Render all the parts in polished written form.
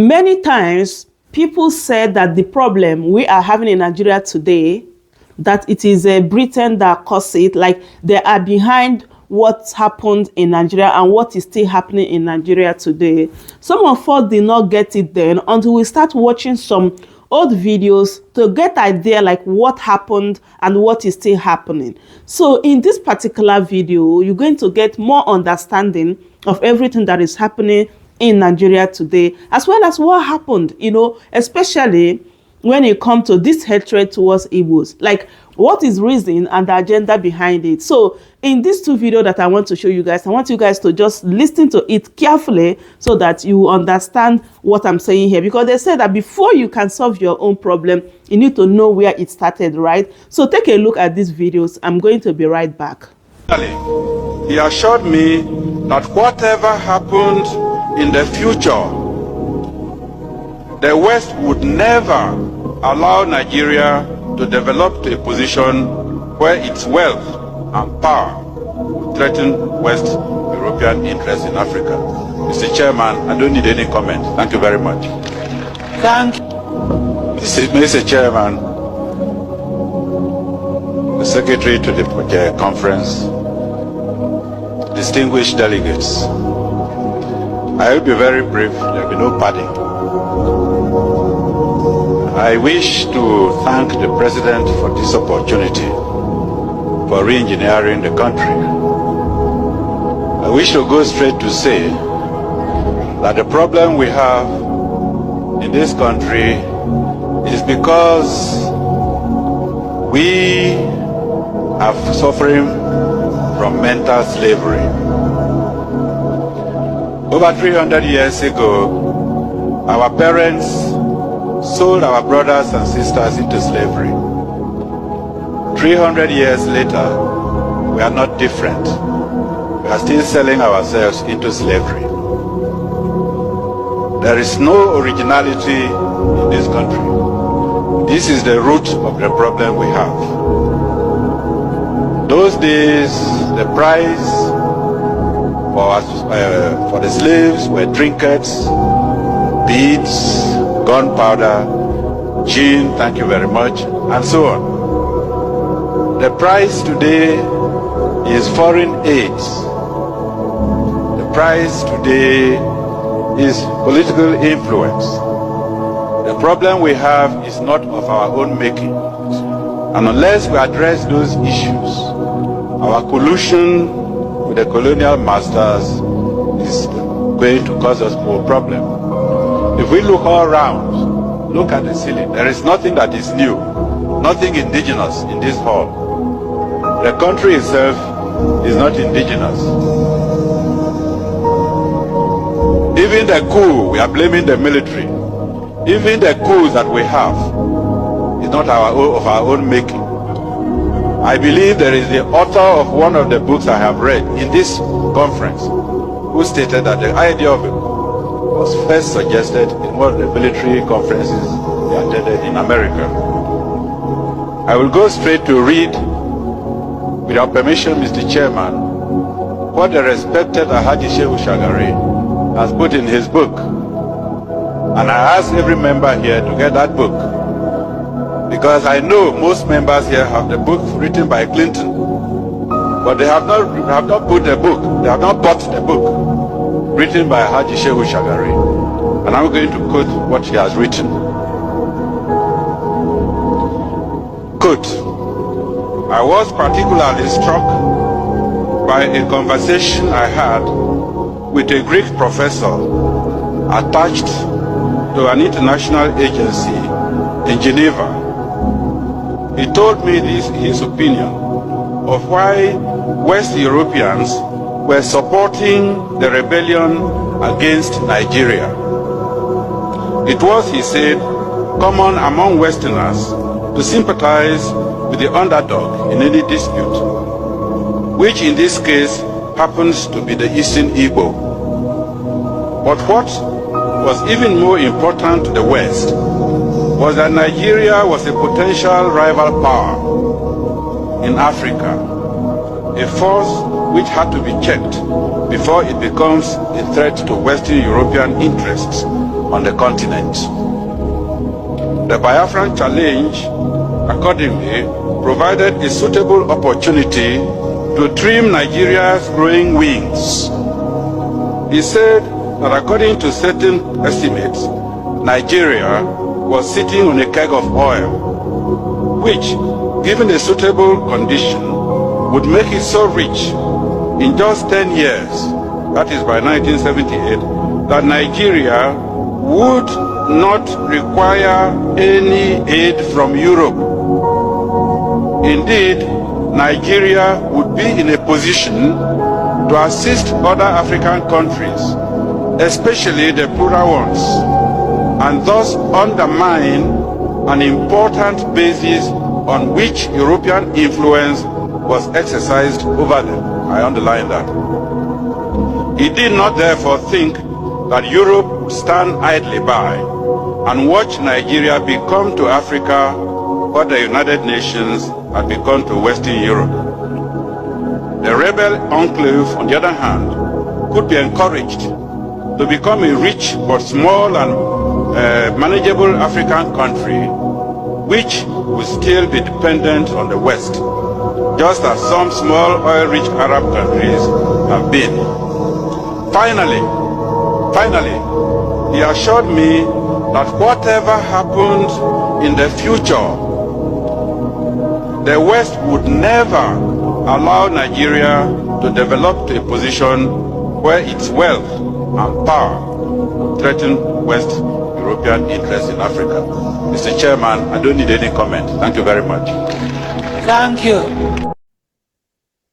Many times, people said that the problem we are having in Nigeria today, that it is Britain that caused it, like they are behind what happened in Nigeria and what is still happening in Nigeria today. Some of us did not get it then until we start watching some old videos to get idea like what happened and what is still happening. So in this particular video, you're going to get more understanding of everything that is happening in Nigeria today, as well as what happened, you know, especially when it comes to this hatred towards Igbos, like what is reason and the agenda behind it. So in these two videos that I want to show you guys, I want you guys to just listen to it carefully so that you understand what I'm saying here, because they said that before you can solve your own problem, you need to know where it started, right? So take a look at these videos. I'm going to be right back. He assured me that whatever happened in the future, the West would never allow Nigeria to develop to a position where its wealth and power would threaten West European interests in Africa. Mr. Chairman, I don't need any comment. Thank you very much. Thank you. Mr. Chairman, the Secretary to the conference, distinguished delegates, I will be very brief. There will be no padding. I wish to thank the President for this opportunity for re-engineering the country. I wish to go straight to say that the problem we have in this country is because we are suffering from mental slavery. Over 300 years ago, our parents sold our brothers and sisters into slavery. 300 years later, we are not different. We are still selling ourselves into slavery. There is no originality in this country. This is the root of the problem we have. Those days, the price for the slaves were trinkets, beads, gunpowder, gin, thank you very much, and so on. The price today is foreign aids. The price today is political influence. The problem we have is not of our own making. And unless we address those issues, our collusion with the colonial masters is going to cause us more problems. If we look all around, look at the ceiling, there is nothing that is new, nothing indigenous in this hall. The country itself is not indigenous. Even the coup, we are blaming the military. Even the coups that we have is not of our own making. I believe there is the author of one of the books I have read in this conference who stated that the idea of it was first suggested in one of the military conferences they attended in America. I will go straight to read, with your permission, Mr. Chairman, what the respected Alhaji Shehu Shagari has put in his book. And I ask every member here to get that book, because I know most members here have the book written by Clinton, but they have not put the book, they have not bought the book written by Haji Shehu Shagari. And I'm going to quote what he has written. Quote, I was particularly struck by a conversation I had with a Greek professor attached to an international agency in Geneva. He told me his opinion of why West Europeans were supporting the rebellion against Nigeria. It was, he said, common among Westerners to sympathize with the underdog in any dispute, which in this case happens to be the Eastern Igbo. But what was even more important to the West was that Nigeria was a potential rival power in Africa, a force which had to be checked before it becomes a threat to Western European interests on the continent. The Biafran challenge, accordingly, provided a suitable opportunity to trim Nigeria's growing wings. He said that according to certain estimates, Nigeria was sitting on a keg of oil, which, given a suitable condition, would make it so rich in just 10 years, that is by 1978, that Nigeria would not require any aid from Europe. Indeed, Nigeria would be in a position to assist other African countries, especially the poorer ones, and thus undermine an important basis on which European influence was exercised over them. I underline that. He did not therefore think that Europe would stand idly by and watch Nigeria become to Africa what the United Nations had become to Western Europe. The rebel enclave, on the other hand, could be encouraged to become a rich but small and manageable African country, which would still be dependent on the West, just as some small oil-rich Arab countries have been. Finally, he assured me that whatever happened in the future, the West would never allow Nigeria to develop to a position where its wealth and power threaten West European interests in Africa. Mr. Chairman, I don't need any comment. Thank you very much. Thank you.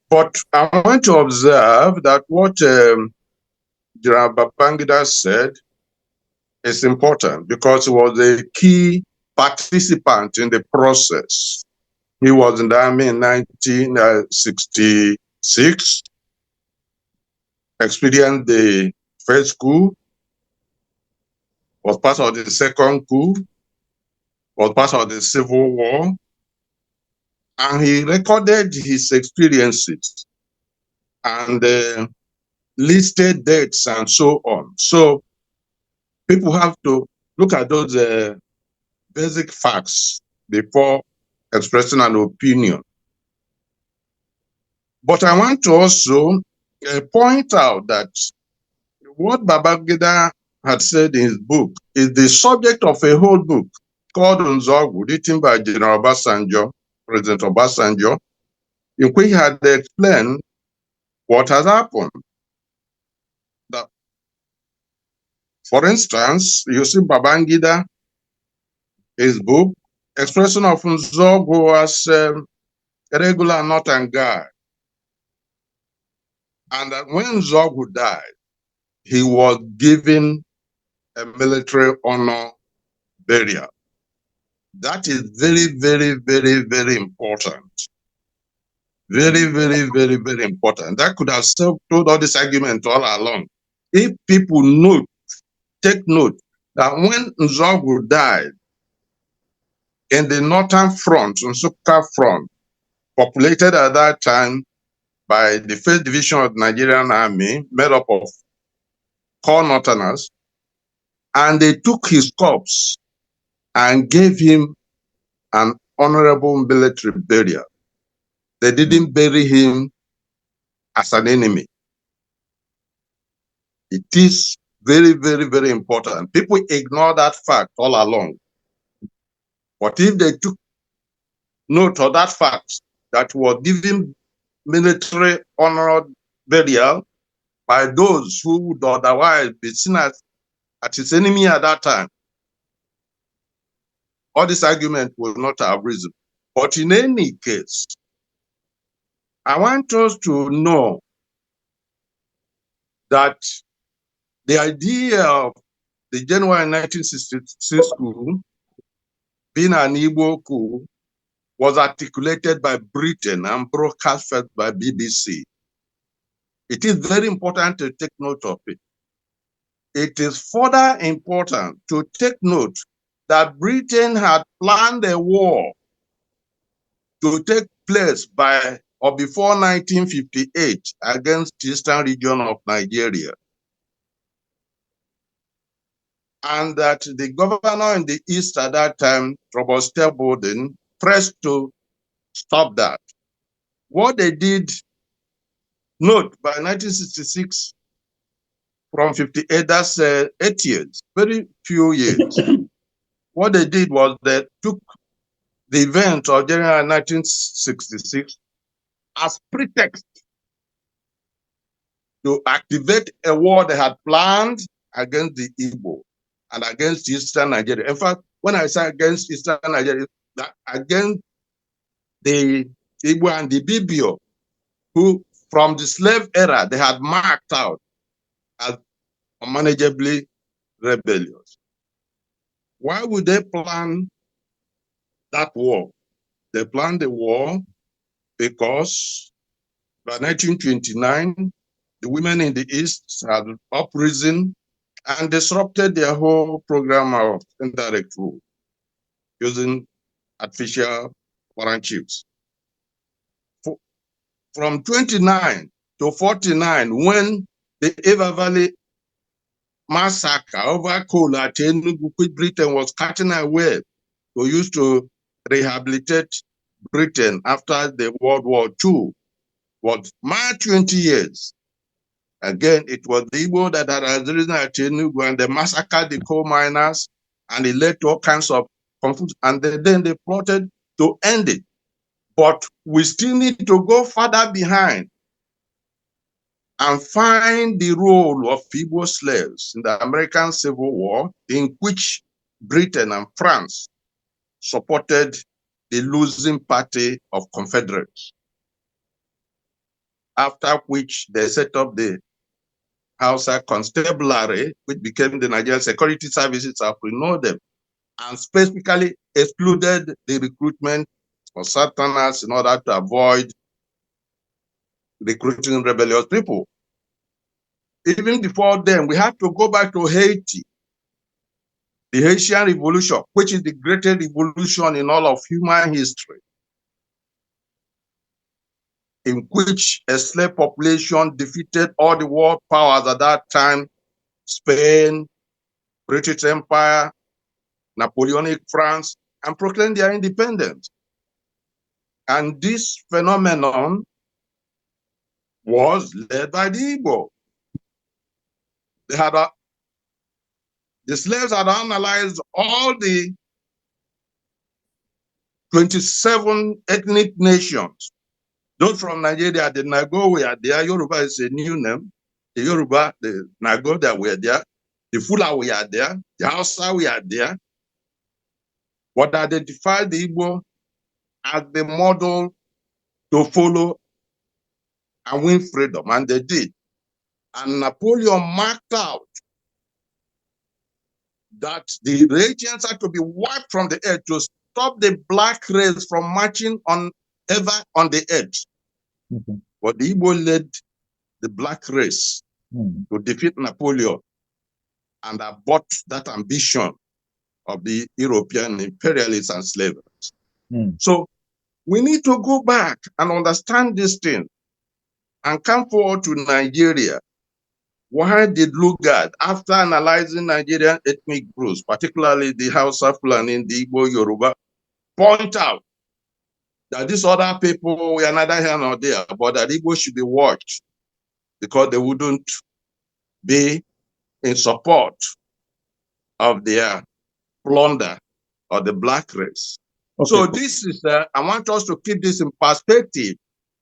But I want to observe that what General Babangida said is important because he was a key participant in the process. He was in the army in 1966, experienced the first coup, was part of the second coup, was part of the Civil War, and he recorded his experiences and listed dates and so on. So people have to look at those basic facts before expressing an opinion. But I want to also point out that what Babangida had said in his book is the subject of a whole book called Nzogu, written by General Obasanjo, President Obasanjo, in which he had explained what has happened. That, for instance, you see Babangida, his book, expression of Nzogu as a regular northern guy. And that when Nzogu died, he was given a military honor burial. That is very, very, very, very important. Very, very, very, very important. That could have told all this argument all along. If people take note that when Nzogu died in the northern front, Nsukka front, populated at that time by the 1st Division of the Nigerian Army, made up of core northerners, and they took his corpse and gave him an honorable military burial. They didn't bury him as an enemy. It is very, very, very important. People ignore that fact all along. But if they took note of that fact, that was given military honor burial by those who would otherwise be seen as his enemy at that time, all this argument will not have risen. But in any case, I want us to know that the idea of the January 1966 coup being an Igbo coup was articulated by Britain and broadcast by BBC. It is very important to take note of it. It is further important to take note that Britain had planned a war to take place by or before 1958 against the eastern region of Nigeria. and that the governor in the East at that time, Robert Bowden, pressed to stop that. What they did, note, by 1966, from 58, that's 8 years, very few years. What they did was they took the event of January 1966 as pretext to activate a war they had planned against the Igbo and against Eastern Nigeria. In fact, when I say against Eastern Nigeria, that against the Igbo and the Bibio, who from the slave era, they had marked out as unmanageably rebellious. Why would they plan that war? They planned the war because by 1929, the women in the East had uprisen and disrupted their whole program of indirect rule using artificial foreign chiefs. From 29 to 49, when the Eva Valley massacre over coal at Enugu, Britain was cutting away to use to rehabilitate Britain after the World War II, was marked 20 years. Again, it was the Igbo that had arisen at Enugu and they massacred the coal miners, and it led to all kinds of confusion. And then they plotted to end it. But we still need to go further behind and find the role of Igbo slaves in the American Civil War, in which Britain and France supported the losing party of Confederates. After which they set up the Hausa Constabulary, which became the Nigerian Security Services as we know them, and specifically excluded the recruitment of Southerners in order to avoid recruiting rebellious people. Even before then, we have to go back to Haiti, the Haitian Revolution, which is the greatest revolution in all of human history, in which a slave population defeated all the world powers at that time, Spain, British Empire, Napoleonic France, and proclaimed their independence. And this phenomenon was led by the Igbo. The slaves had analyzed all the 27 ethnic nations. Those from Nigeria, the Nago were there. Yoruba is a new name. The Yoruba, the Nago that were there. The Fula were there. The Hausa were there. But identified the Igbo as the model to follow and win freedom, and they did. And Napoleon marked out that the regions had to be wiped from the earth to stop the black race from marching on the earth. Mm-hmm. But the Igbo led the black race to defeat Napoleon and abort that ambition of the European imperialists and slavers. So we need to go back and understand this thing and come forward to Nigeria. Why did Lugard, after analyzing Nigerian ethnic groups, particularly the Hausa, Fulani, the Igbo, Yoruba, point out that these other people were neither here nor there, but that Igbo should be watched because they wouldn't be in support of their plunder of the black race. Okay. So this is, I want us to keep this in perspective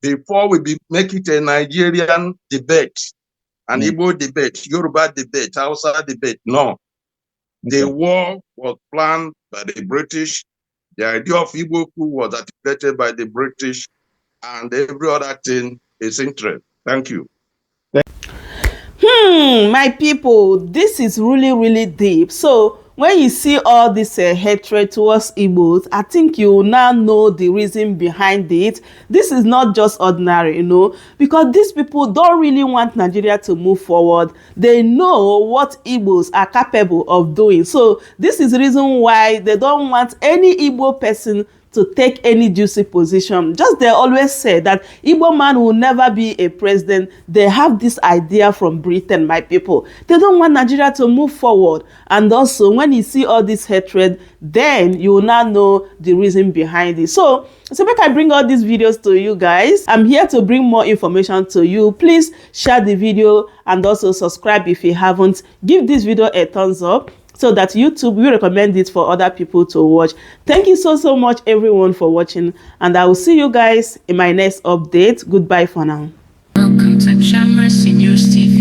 before we make it a Nigerian debate, an Igbo debate, Yoruba debate, Hausa debate. No. Okay. The war was planned by the British. The idea of Igbo coup was articulated by the British, and every other thing is interest. Thank you. My people, this is really, really deep. So when you see all this hatred towards Igbos, I think you now know the reason behind it. This is not just ordinary, you know, because these people don't really want Nigeria to move forward. They know what Igbos are capable of doing. So this is the reason why they don't want any Igbo person to take any juicy position. Just they always say that Igbo man will never be a president. They have this idea from Britain, my people. They don't want Nigeria to move forward. And also, when you see all this hatred, then you will now know the reason behind it. So make I bring all these videos to you guys. I'm here to bring more information to you. Please share the video and also subscribe if you haven't. Give this video a thumbs up, so that YouTube will recommend it for other people to watch. Thank you so much everyone for watching, and I will see you guys in my next update. Goodbye for now. Welcome to Shamra Senior Steve.